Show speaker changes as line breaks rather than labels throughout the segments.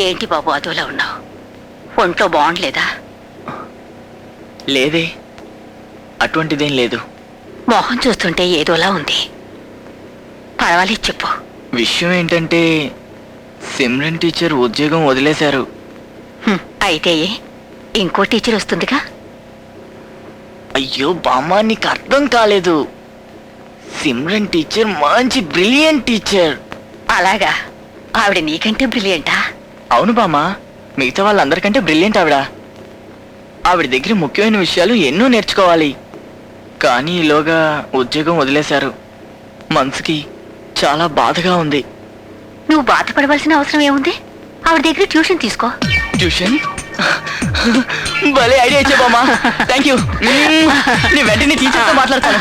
ఏంటి బాబు అదోలా ఉన్నావు? ఒంట్లో బాగుండలేదా?
లేదే, అటువంటిదేం లేదు.
మొహం చూస్తుంటే ఏదోలా ఉంది. పర్వాలేదు, చెప్పు.
విషయం ఏంటంటే సిమ్రన్ టీచర్ ఉద్యోగం వదిలేశారు.
అయితే ఇంకో టీచర్ వస్తుందిగా.
అయ్యో బామ్మ, నీకు అర్థం కాలేదు. సిమ్రన్ టీచర్ మంచి బ్రిలియంట్ టీచర్.
అలాగా? ఆవిడ నీకంటే బ్రిలియంటా?
అవును బామ్మ, మిగతా వాళ్ళందరికంటే బ్రిలియంట్ ఆవిడ. ఆవిడ దగ్గర ముఖ్యమైన విషయాలు ఎన్నో నేర్చుకోవాలి. కానీ ఈలోగా ఉద్యోగం వదిలేశారు. మనసుకి చాలా బాధగా ఉంది.
నువ్వు బాధపడవలసిన అవసరం ఏముంది? ఆవిడ దగ్గర ట్యూషన్ తీసుకో.
ట్యూషన్? భలే ఐడియా ఇచ్చే బామ్మ, థ్యాంక్ యూ. నీ వెంటనే టీచర్తో మాట్లాడతాను.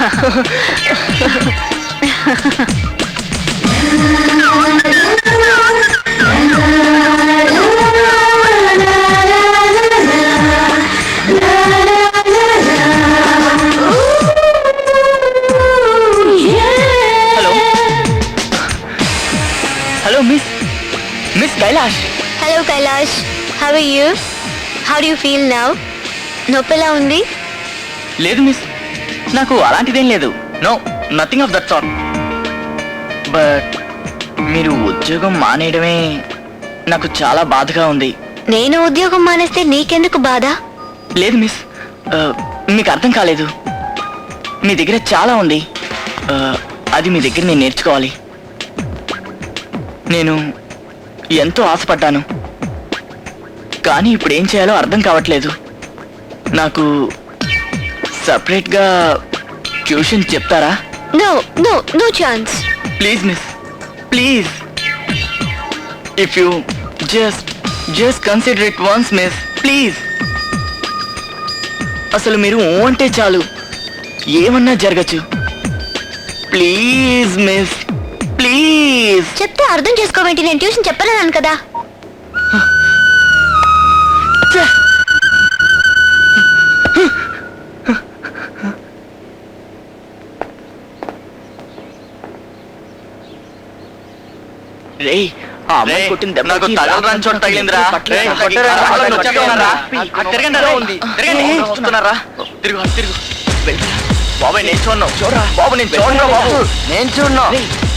Hello miss Kailash.
Hello Kailash, how are you? How do you feel now? నొప్పిలా ఉంది?
లేదు మిస్, నాకు అలాంటిదేం లేదు. No, nothing of that sort. But మీరు ఉద్యోగం మానేయడమే నాకు చాలా బాధగా ఉంది.
నేను ఉద్యోగం మానేస్తే నీకెందుకు బాధ?
లేదు మిస్, మీకు అర్థం కాలేదు. మీ దగ్గర చాలా ఉంది. అది మీ దగ్గర నేను నేర్చుకోవాలి. నేను ఎంతో ఆశపడ్డాను, కానీ ఇప్పుడు ఏం చేయాలో అర్థం కావట్లేదు. నాకు సపరేట్గా ట్యూషన్ చెప్తారా?
No no no chance.
Please miss, please. If you just consider it once miss, please. అసలు మీరు అంటే చాలు, ఏమన్నా జరగచ్చు. Please miss, please.
చెప్తే అర్థం చేసుకోవేంటి? నేను ట్యూషన్ చెప్పలేను కదా.
రేయ్, ఆ అమ్మాయి కొట్టిన దెబ్బకి తగలరాని చోట తగిలిందిరా. బాబాయ్ నేను చూడను. బాబు నేను చూడరా. బాబు నేను చూడను.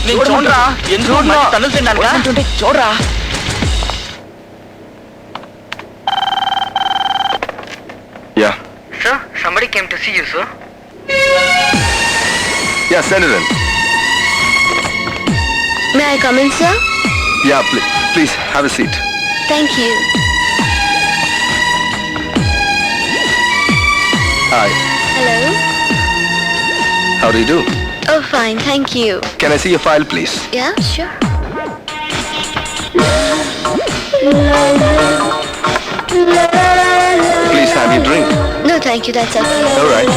నేను చూడరా. ఎందుకు తనులు తిన్నాను? చూడరా.
Yeah.
Sir, somebody came to see you, sir.
Yeah, send it in.
May I come in sir?
Yeah, please have a seat.
Thank you.
Hi.
Hello.
How do you do?
Oh, fine, thank you.
Can I see your file, please?
Yeah, sure.
Please have your drink.
No, thank you, that's okay.
All right.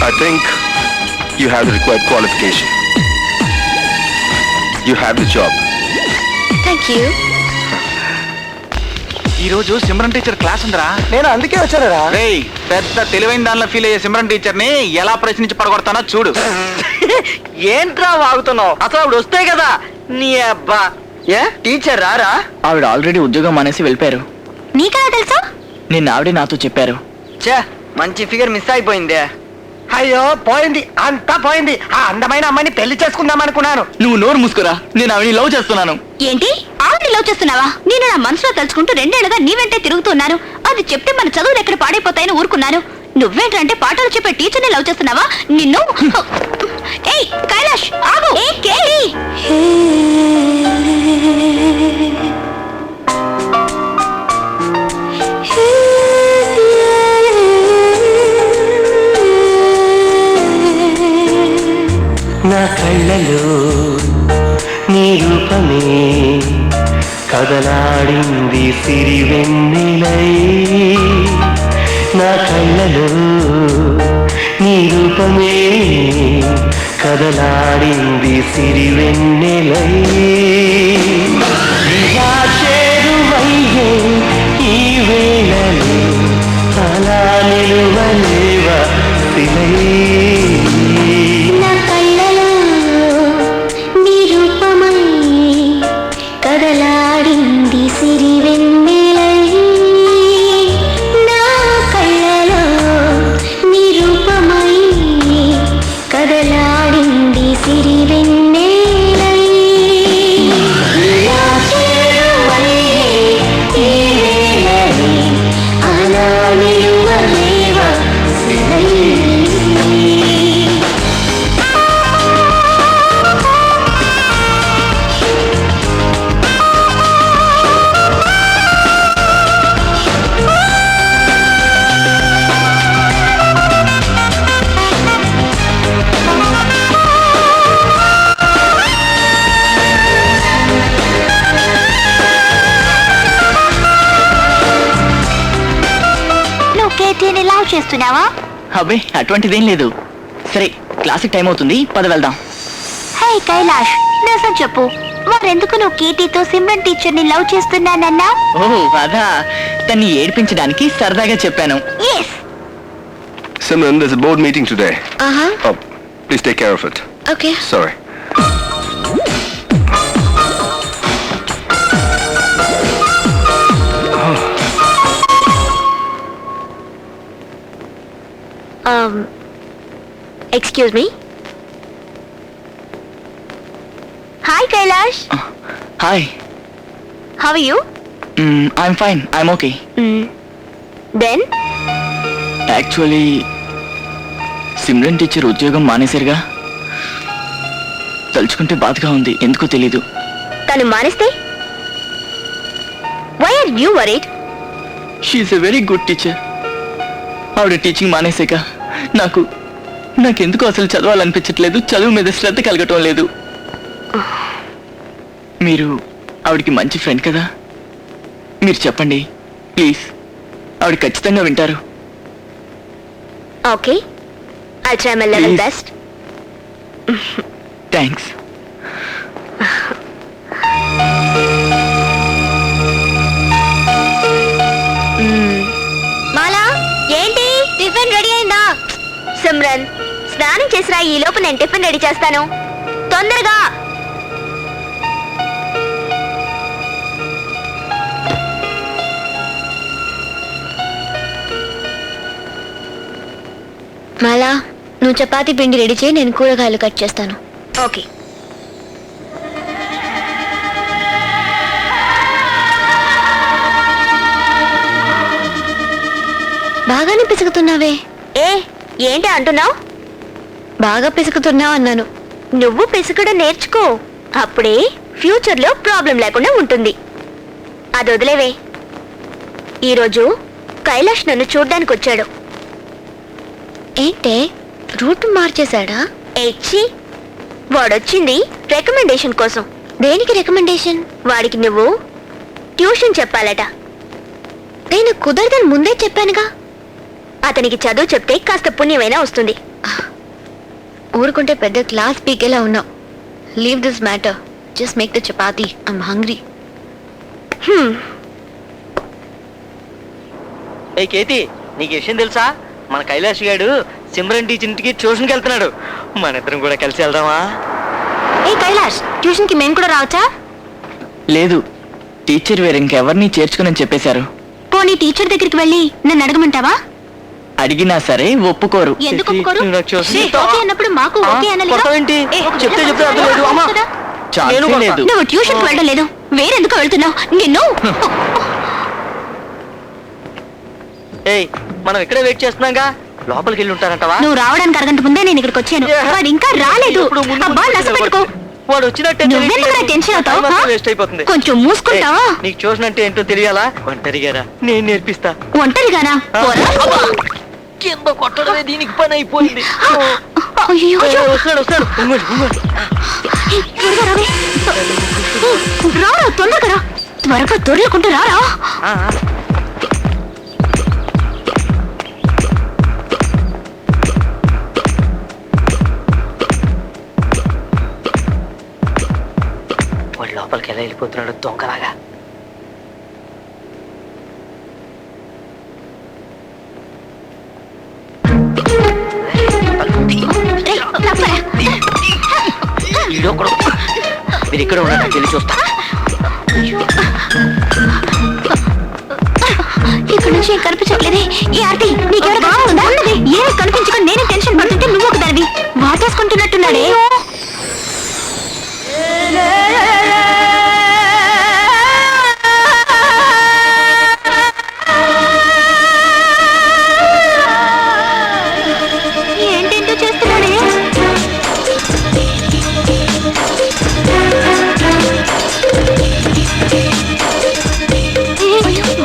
I think you have the required qualification. You have the job.
Thank you.
ఈ రోజు Simran teacher class ఉందిరా.
నేను అందుకే వచ్చానరా.
రేయ్, పెద్ద తెలివైన దానిలో feel అయ్యే సిమ్రన్ టీచర్ ని ఎలా ప్రశ్నించి పడగొడతానో చూడు.
ఏంట్రా వాగుతున్నావు? అసలు ఆవిడ వస్తే కదా నీ అబ్బా. ఏ టీచర్ రారా? ఆవిడ ఆల్రెడీ ఉద్యోగం మానేసి వెళ్ళిపోయారు.
నీకెలా తెలుసా?
నిన్న ఆవిడే నాతో చెప్పారు.
చే, మంచి ఫిగర్ మిస్ అయిపోయిందే. అయ్యో పోయింది, అంతా పోయింది. ఆ అందమైన అమ్మాయిని పెళ్లి చేసుకుందాం అనుకున్నాను.
నువ్వు నోరు మూసుకురా, నేను ఆవిడ లవ్ చేస్తున్నాను.
ఏంటి? ఆవిడ లవ్ చేస్తున్నావా? నేను నా మనసులో తలుచుకుంటూ 2 ఏళ్లుగా నీ వెంటే తిరుగుతున్నాను. అది చెప్తే మన చదువులు ఎక్కడ పాడైపోతాయని ఊరుకున్నాను. నువ్వేంటంటే పాఠాలు చెప్పే టీచర్ని లవ్ చేస్తున్నావా? నిన్ను. ఏయ్ కైలాష్, ఆగు. ఏ కేలి.
నా కళ్ళలో నీ రూపమే కదలాడింది సిరివెన్నెలై. నా కళ్ళలో నీ రూపమే కదలాడింది సిరివెన్నెలై ఇలా చేరువయ్యే ఈ వేళలో అలా నిలువలేవా శిలై
నా కళ్ళలో నీ రూపమై కదలాడింది సిరివెన్నెలై నా కళ్ళలో నీ రూపమై కదలాడింది సిరివెన్నెలై ఇలా చేరువయ్యే ఈ వేళలో అలా నిలువలేవా శిలై నువ్వు కేటీని లవ్ చేస్తున్నావా?
అబ్బే అటువంటిదేం లేదు. సరే క్లాసిక్ టైం అవుతుంది, పద వెళ్దాం.
హే కైలాష్, నిజం చెప్పు, మరెందుకు నువ్వు కేటీతో సిమ్రన్ టీచర్ని లవ్ చేస్తున్నానన్నా?
ఓ అదా, తన్ని ఏడిపించడానికి సరదాగా చెప్పాను.
Yes.
Simran, there's a board meeting today.
ఆహా,
Oh, please take care of it.
Okay.
Sorry.
Excuse me. Hi Kailash,
hi.
How are you?
I'm fine, I'm okay.
Then
actually Simran teacher ఉద్యోగం మానేశారుగా, తలుచుకుంటే బాధగా ఉంది, ఎందుకో తెలీదు.
తను మానేస్తే why are you worried?
She's a very good teacher. ఆవిడ టీచింగ్ మానేసాక నాకెందుకు అసలు చదవాలనిపించట్లేదు, చదువు మీద శ్రద్ధ కలగటం లేదు. మీరు ఆవిడకి మంచి ఫ్రెండ్ కదా, మీరు చెప్పండి ప్లీజ్, ఆవిడ ఖచ్చితంగా వింటారు.
Okay, I try my level
Please.
Best.
Thanks.
మాలా, ఏంటి టిఫిన్ రెడీ అయిందా? సిమ్రన్, స్నానం చేసిరా, ఈ లోపు నేను టిఫిన్ రెడీ చేస్తాను, తొందరగా. మాలా, నువ్వు చపాతీ పిండి రెడీ చేయి, నేను కూరగాయలు కట్ చేస్తాను. ఓకే. బాగానే పిసుకుతున్నావే. ఏంటి అంటున్నావు? బాగా పిసుకుతున్నావు అన్నాను. నువ్వు పిసుకడం నేర్చుకో, అప్పుడే ఫ్యూచర్లో ప్రాబ్లం లేకుండా ఉంటుంది. అది వదిలేవే. ఈరోజు కైలాష్ నన్ను చూడ్డానికి వచ్చాడు. ఏంటే రూట్ మార్చేశాడా? ఏచ్చి, వాడొచ్చింది రికమెండేషన్ కోసం. దేనికి రికమెండేషన్? వాడికి నువ్వు ట్యూషన్ చెప్పాలట. నేను కుదరదని ముందే చెప్పానుగా. అతనికి చదువు చెప్తే కాస్త పుణ్యమైనా వస్తుంది. ఊరుకుంటే పెద్ద క్లాస్ పీకేలా ఉన్నావు. Leave this matter, just make the chapati, I'm hungry.
ఏ కేతి, నీకు విషయం తెలుసా? మన కైలాష్ గారు సిమ్రన్ టీచర్ ఇంటికి ట్యూషన్కి వెళ్తున్నాడు. మన ఇద్దరం కూడా కలిసి వెళ్దామా?
ఏ కైలాష్, ట్యూషన్కి మేము కూడా రావచ్చా?
లేదు, టీచర్ వేరు ఇంకెవరిని చేర్చుకుని చెప్పేశారు.
పోనీ టీచర్ దగ్గరికి వెళ్ళి నన్ను అడగమంటావా?
అడిగినా సరే ఒప్పుకోరు.
ఎందుకు ఒప్పుకోరు?
నువ్వు నాకు ట్యూషన్
ఏ,
చెప్తావా?
ఓకే అన్నప్పుడు మాకు ఓకే అనాలిగా?
కొడతావేంటి?
ఏ, ఒకవేళ
చెప్తే చెప్తే అర్థం లేదు. అమ్మా.
కదా?
ఛాన్సే
నేను
లేదు.
నువ్వు ట్యూషన్కి వెళ్ళడం లేదు, వేరెందుకు వెళ్తున్నావు? నిన్ను
ఏయ్, మనం ఇక్కడే వెయిట్ చేస్తున్నాగా, లోపలికి వెళ్ళి ఉంటారంటవా?
నువ్వు రావడానికి అరగంట ముందే నేను ఇక్కడికి వచ్చాను. వాడు ఇంకా రాలేదు.
ఇప్పుడు ముందు
అబ్బా, నసపెట్టుకో.
వాడు వచ్చినట్టే
నువ్వెందుకు టెన్షన్ అవుతావు?
వేస్ట్ అయిపోతుంది.
కొంచెం మూసుకుంటావా?
ఏయ్, నీకు ట్యూషన్ అంటే ఏంటో తెలియాలా? ఒంటరిగారా, నేను నేర్పిస్తా.
ఒంటరిగానా? పోరా.
కింద కొట్టడమే దీనికి పని అయిపోయింది.
అయ్యో, అయ్యో.
వస్తాడు వస్తాడు. ఉంగోడు, ఉంగోడు.
త్వరగా రావే. రారా, తొందరగా రా. త్వరగా దొర్లకుంటూ రారా.
ఆ, ఆ. పారిపోతున్నాడు దొంగలాగా. మీరు ఇక్కడ ఉండండి, వెళ్ళి చూస్తా.
ఇక్కడ నుంచి ఏం కనిపించట్లేదే. ఈ ఆర్తి నీకెవరు కనిపిస్తుందా? ఏమి కనిపించకుండా నేనే టెన్షన్ పడుతుంటే నువ్వు ఒక దానివి వాటేసుకుంటున్నట్టున్నాడే. ఏంటేంటో చేస్తున్నాడే.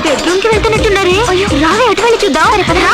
బెడ్రూమ్ కి వెళ్తున్నట్టున్నారే. రావే అటు వెళ్ళి చూద్దాం. రా.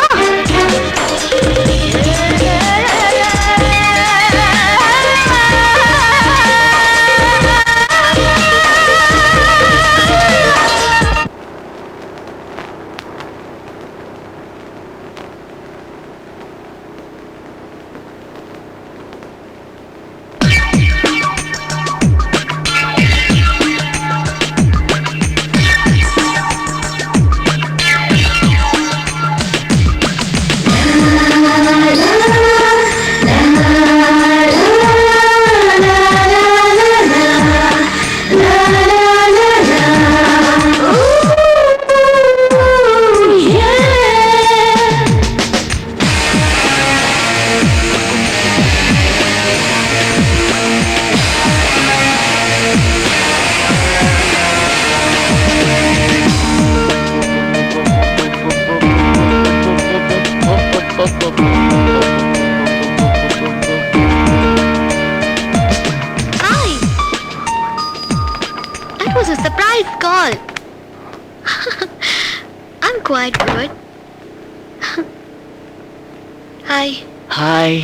That was a surprise call. I'm quite good. Hi.
Hi.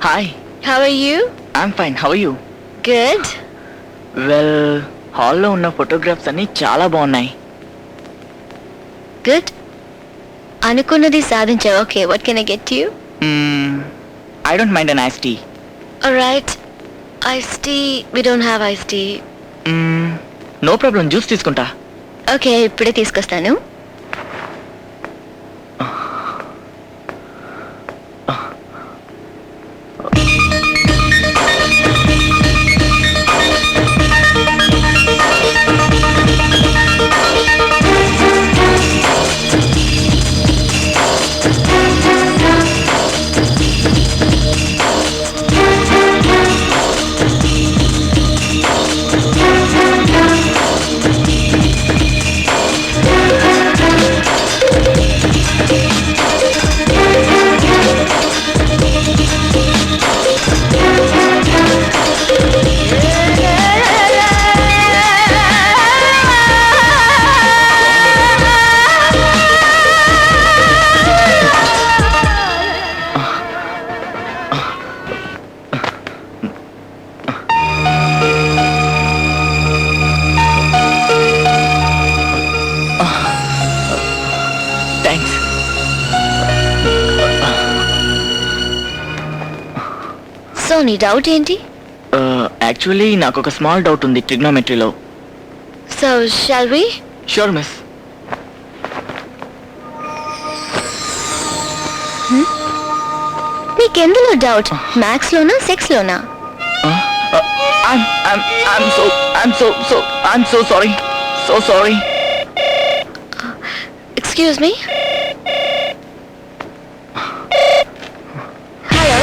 Hi.
How are you?
I'm fine. How are you?
Good.
Well, హాల్లో ఉన్న ఫోటోగ్రాఫ్స్ అన్ని చాలా బాగున్నాయి.
Good. అనుకున్నది సాధించావు. Okay, what can I get you?
I don't mind an iced tea.
Alright. Iced tea. We don't have iced tea.
No problem. Juice తీసుకుంటా.
Okay, ఇప్పుడే తీసుకొస్తాను. So నీ డౌట్ ఏంటి?
యాక్చువల్లీ నాకు ఒక స్మాల్ డౌట్ ఉంది ట్రిగ్నోమెట్రీలో.
So shall we?
Sure miss.
నీకెందులో డౌట్? మ్యాథ్స్ లోనా, సెక్స్ లోనా?
I'm so sorry. So sorry.
Excuse me. Hello.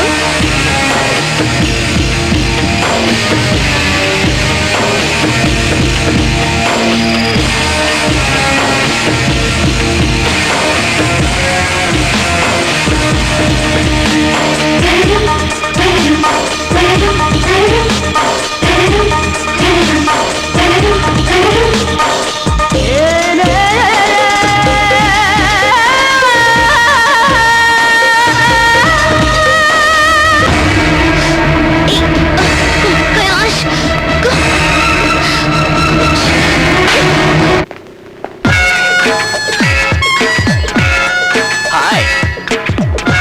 Hi.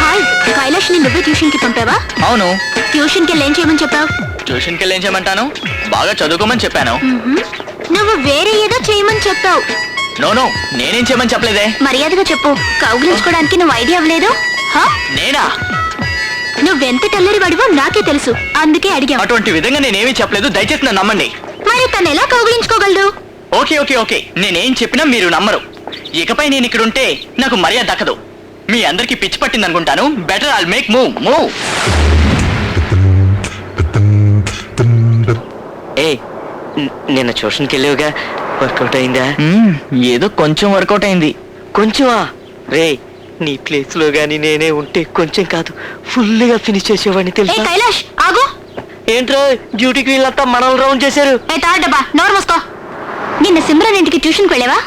Hi Kailash, ని నువ్వే ట్యూషన్ కి పంపావా?
అవును.
ట్యూషన్ కి ఏం చేయమని చెప్పావు?
ట్యూషన్కి వెళ్ళి ఏం చేయమంటాను? బాగా చదువుకోమని చెప్పాను.
నువ్వు వేరే ఏదో చేయమని చెప్పావు.
నో నేనేం చేయమని చెప్పలేదే.
మర్యాదగా చెప్పు. కౌగిలించుకోవడానికి నువ్వు ఐడియా అవ్వలేదు?
నేనా?
నువ్వెంత తెల్లరి వాడివో నాకే తెలుసు, అందుకే అడిగా.
అటువంటి విధంగా నేనేమీ చెప్పలేదు, దయచేసి నన్ను నమ్మండి.
మరి తను ఎలా కౌగిలించుకోగలడు?
ఓకే నేనేం చెప్పినా మీరు నమ్మరు. ఇకపై నేను ఇక్కడ ఉంటే నాకు మర్యాద దక్కదు. మీ అందరికి పిచ్చి పట్టింది అనుకుంటాను. Better I'll make move.
ఏ నిన్న ట్యూషన్కి వెళ్ళావుగా, వర్కౌట్ అయిందా?
ఏదో కొంచెం వర్కౌట్ అయింది.
కొంచెమా? రే నీ ప్లేస్ లో గానీ నేనే ఉంటే కొంచెం కాదు ఫుల్గా ఫినిష్ చేసేవాడిని
ఏ
తెలుసా?
కైలాష్ ఆగు.
ఏంట్రో డ్యూటీకి వీళ్ళంతా మనల్ని రౌండ్ చేశారు.
ఏ తాడబ్బా, నోరు మూసుకో. నిన్న సిమ్రన్ ఇంటికి ట్యూషన్కి వెళ్ళావా?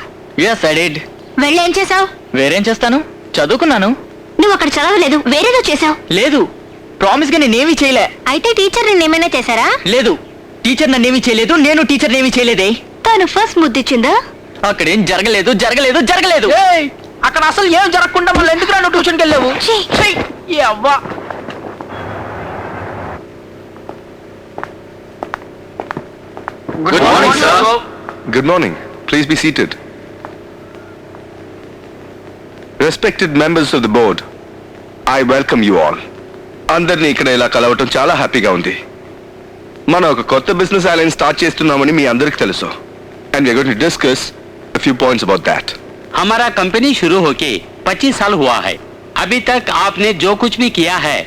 yes I did.
వెళ్ళేం చేసావు?
వేరేం చేస్తాను, చదువుకున్నాను.
నువ్వు అక్కడ చదవలేదు, వేరేదో చేసావు.
లేదు, ప్రామిస్ గా నేనేమీ చేయలే.
అయితే టీచర్ నిన్నేమైనా చేశారా?
లేదు, టీచర్ నన్నేమీ చేయలేదు, నేను టీచర్ ఏమీ చేయలేదే.
తను ఫస్ట్ ముద్దిచ్చిందా?
అక్కడేం జరగలేదు. అక్కడ అసలు ఏం జరగకుండా మళ్ళీ ఎందుకు రాను ట్యూషన్కి వెళ్ళావు?
ఛీ!
అవ్వా.
Good morning, sir. Good morning. Please be seated. Respected members of the board, I welcome you all. అందరినీ ఇక్కడ ఇలా కలవటం చాలా హ్యాపీగా ఉంది. మనం ఒక కొత్త బిజినెస్ అలయన్స్ స్టార్ట్ చేస్తున్నామని మీ అందరికీ తెలుసు. And we are going to discuss a few points about that.
हमारा कंपनी शुरू होके 25 साल हुआ है. अभी तक आपने जो कुछ भी किया है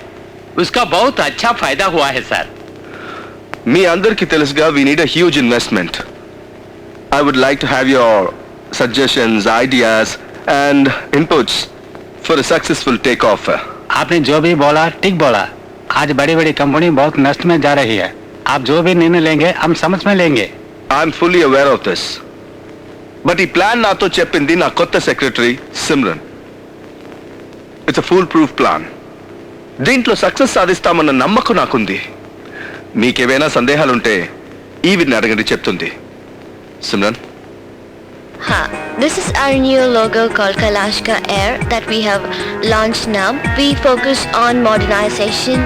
उसका बहुत अच्छा फायदा हुआ है सर.
మీ అందరికీ తెలుసుగా we need a huge investment. I would like to have your suggestions, ideas and inputs for a successful takeoff.
आपने जो भी बोला ठीक बोला. आज बड़ी बड़ी कंपनी बहुत नष्ट में जा रही है. आप जो भी निर्णय लेंगे हम समझ में लेंगे.
I'm fully aware of this. But ఈ ప్లాన్ నాతో చెప్పింది నా కొత్త secretary Simran. It's a full proof plan. దీంట్లో సక్సెస్ సాధిస్తామన్న నమ్మకం నాకుంది. మీకేమైనా సందేహాలుంటే ఈవిని అడగండి, చెప్తుంది. Simran.
This is our new logo called Kailashka Air that we have launched now. We focus on modernization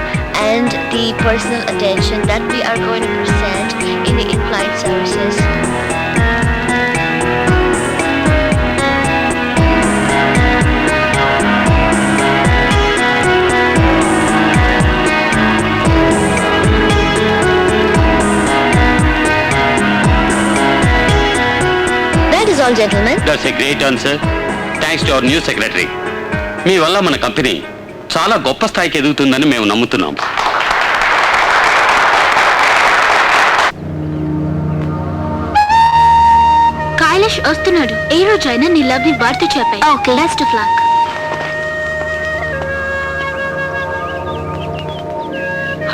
and the personal attention that we are going to present in the in-flight services. All gentlemen.
That's a great answer. Thanks to our new secretary. మీ వల్ల మన company చాలా గొప్ప స్థాయికి ఎదుగుతుందని మేము నమ్ముతున్నాం.
కైలాష్ వస్తున్నాడు. ఏ రోజైనా నీ లవ్ ని వాడితో చెప్పాయి. Okay, best of luck.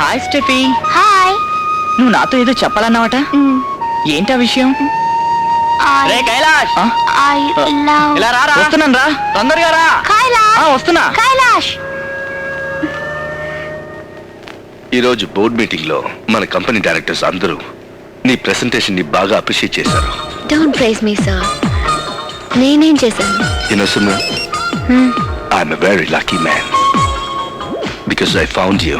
Hi Steffi.
Hi.
నువ్వు నాతో ఏదో చెప్పాలన్నావట, ఏంటా విషయం? రే కైలాష్, ఇలా రా. వస్తున్నాను రా, తొందరగా రా. వస్తున్నా.
కైలాష్,
ఈరోజు బోర్డ్ మీటింగ్ లో మన కంపెనీ డైరెక్టర్స్ అందరూ నీ ప్రెసెంటేషన్ ని బాగా అప్రిషియేట్ చేశారు.
Don't praise me sir. నేనేం చేశాను?
You know, Simran, I'm a very lucky man because I found you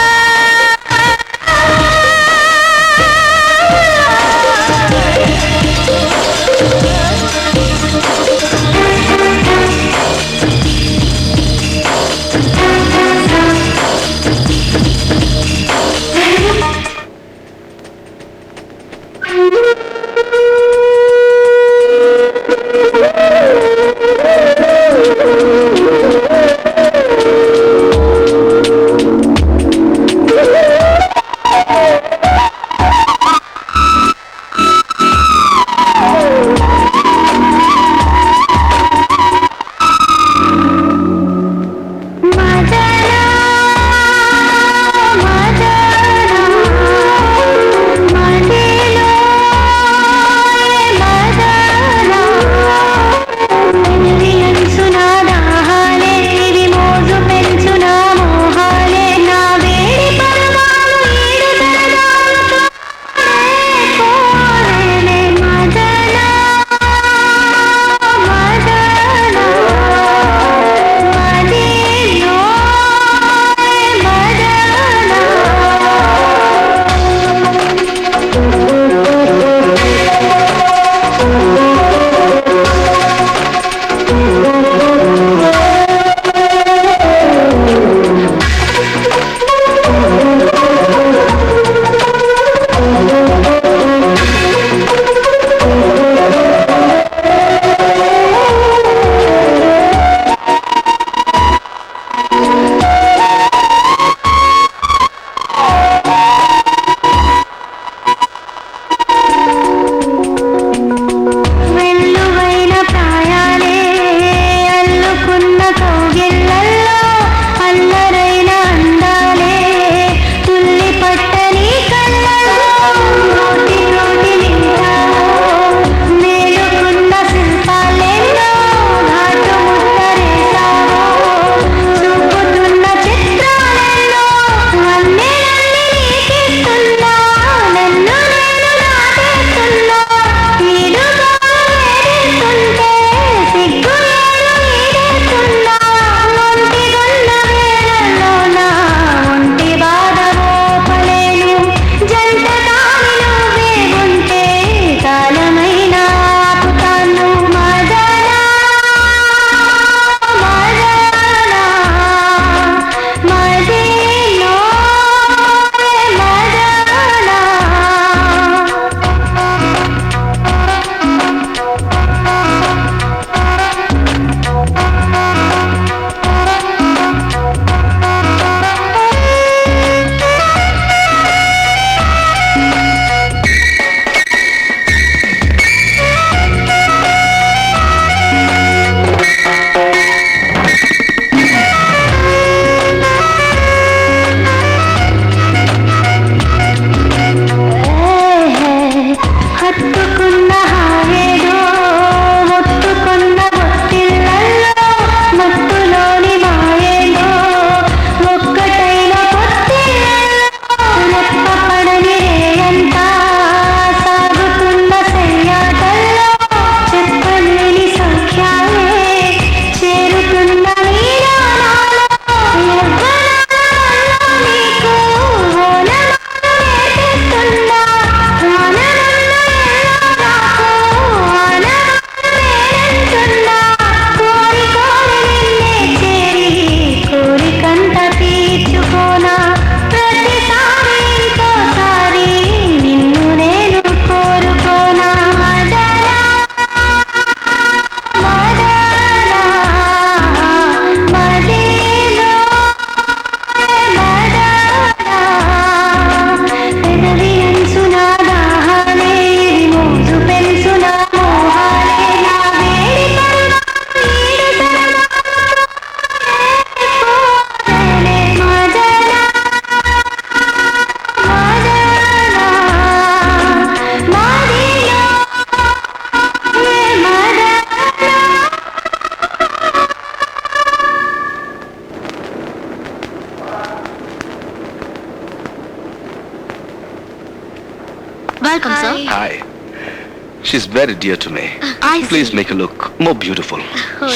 She's very dear to me.
I
Please make her look more beautiful.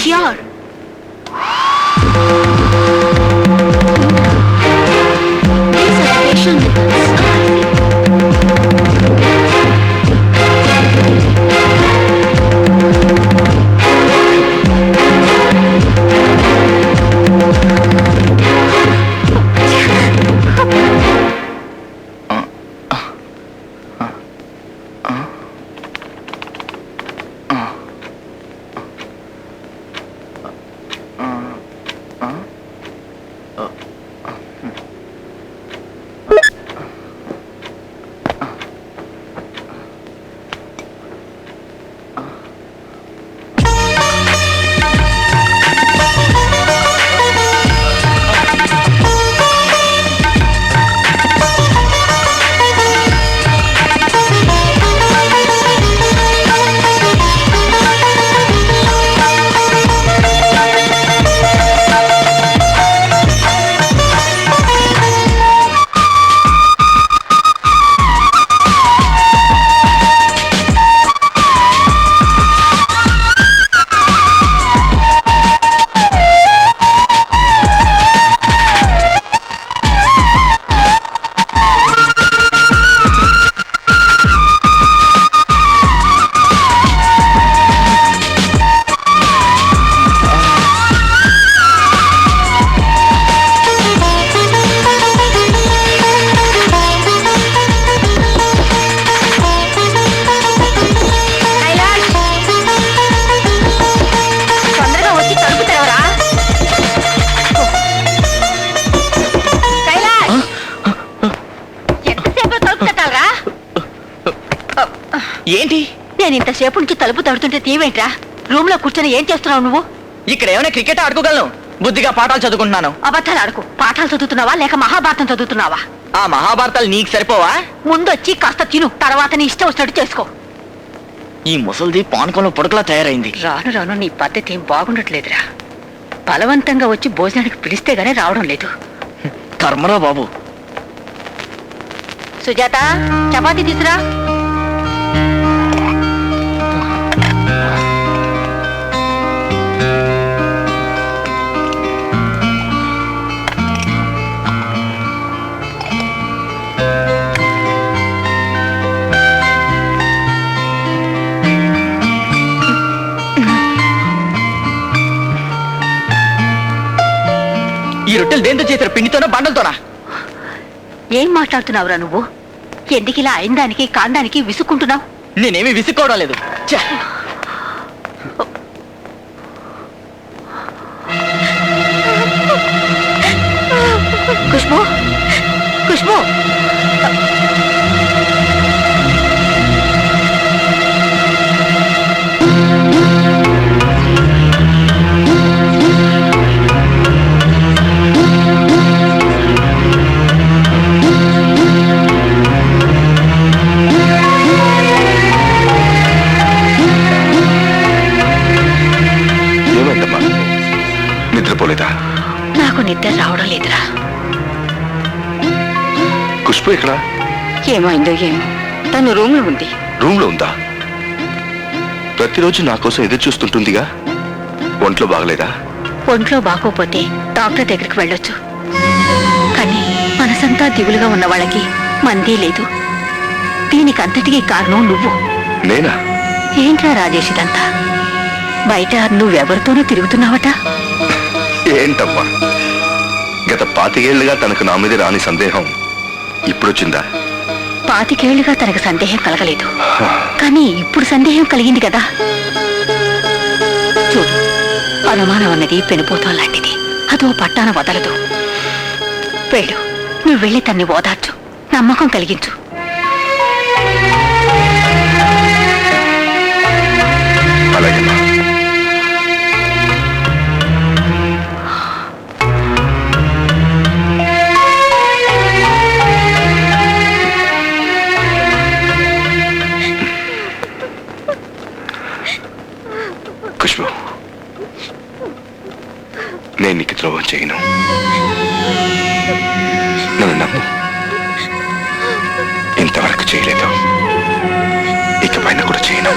Sure. These are facial methods.
ఏంటి?
నేను ఇంతసేపు నుంచి తలుపు తడుతుంటే తీవేంట్రా? Room లో కూర్చొని ఏం చేస్తున్నావు నువ్వు?
ఇక్కడ ఏమైనా క్రికెట్ ఆడుకోగలను, బుద్ధిగా పాఠాలు చదువుకుంటున్నాను.
అబద్ధాలు ఆడుకు. పాఠాలు చదువుతున్నావా లేక మహాభారతం చదువుతున్నావా?
ఆ మహాభారతాలు నీకు సరిపోవా?
ముందొచ్చి కాస్త తిను, తర్వాత నీ ఇష్టం వచ్చినట్టు చేసుకో.
ఈ ముసల్ది పానకంలో పొడకలా తయారైంది.
రాను రాను నీ పద్ధతి ఏం బాగుండట్లేదురా. బలవంతంగా వచ్చి భోజనానికి పిలిస్తే గానీ రావడం లేదు.
కర్మరా బాబు.
సుజాత, చపాతీ తీసురా.
ఈ రొట్టెలు దేంతో చేశారు? పిండితోనా బండలతోనా?
ఏం మాట్లాడుతున్నావురా నువ్వు? ఎందుకు ఇలా అయిందానికి కాందానికి విసుక్కుంటున్నావు?
నేనేమీ విసుక్కోవడం లేదు. ఛే!
ఖుష్బూ, ఖుష్బూ,
ఏమైందమ్మా? నిద్రపోలేదా?
నాకు నిద్ర రావడం లేదురా.
ఖుష్బు ఎక్కడ?
ఏమైందో ఏమో, తను రూమ్ లో ఉంది.
రూమ్ లో ఉందా? ప్రతిరోజు నా కోసం ఎదురు చూస్తుంటుందిగా. ఒంట్లో బాగలేదా?
ఒంట్లో బాగోపోతే డాక్టర్ దగ్గరికి వెళ్ళొచ్చు, కానీ మనసంతా దిగులుగా ఉన్న వాళ్ళకి మందే లేదు. దీనికి అంతటికీ కారణం నువ్వు.
నేనా?
ఏంట్రా రాజేష్ ఇదంతా? బయట నువ్వెవరితోనూ తిరుగుతున్నావట?
ఏంటమ్మా, గత 25 ఏళ్లుగా తనకు నా మీద రాని సందేహం ఇప్పుడొచ్చిందా?
25 ఏళ్లుగా తనకు సందేహం కలగలేదు, కానీ ఇప్పుడు సందేహం కలిగింది కదా. చూడు, అనుమానం అన్నది పెనుపోతం లాంటిది, అదో పట్టాన వదలదు. వెళ్ళు, నువ్వు వెళ్ళి తన్ని ఓదార్చు, నమ్మకం కలిగించు.
అలాగేమ్మా. ఖుష్బు, నేను నీకు ద్రోహం చేయను. నన్ను నమ్ము. ఇంతవరకు చేయలేదు, ఇక ఇకపైన కూడా చేయను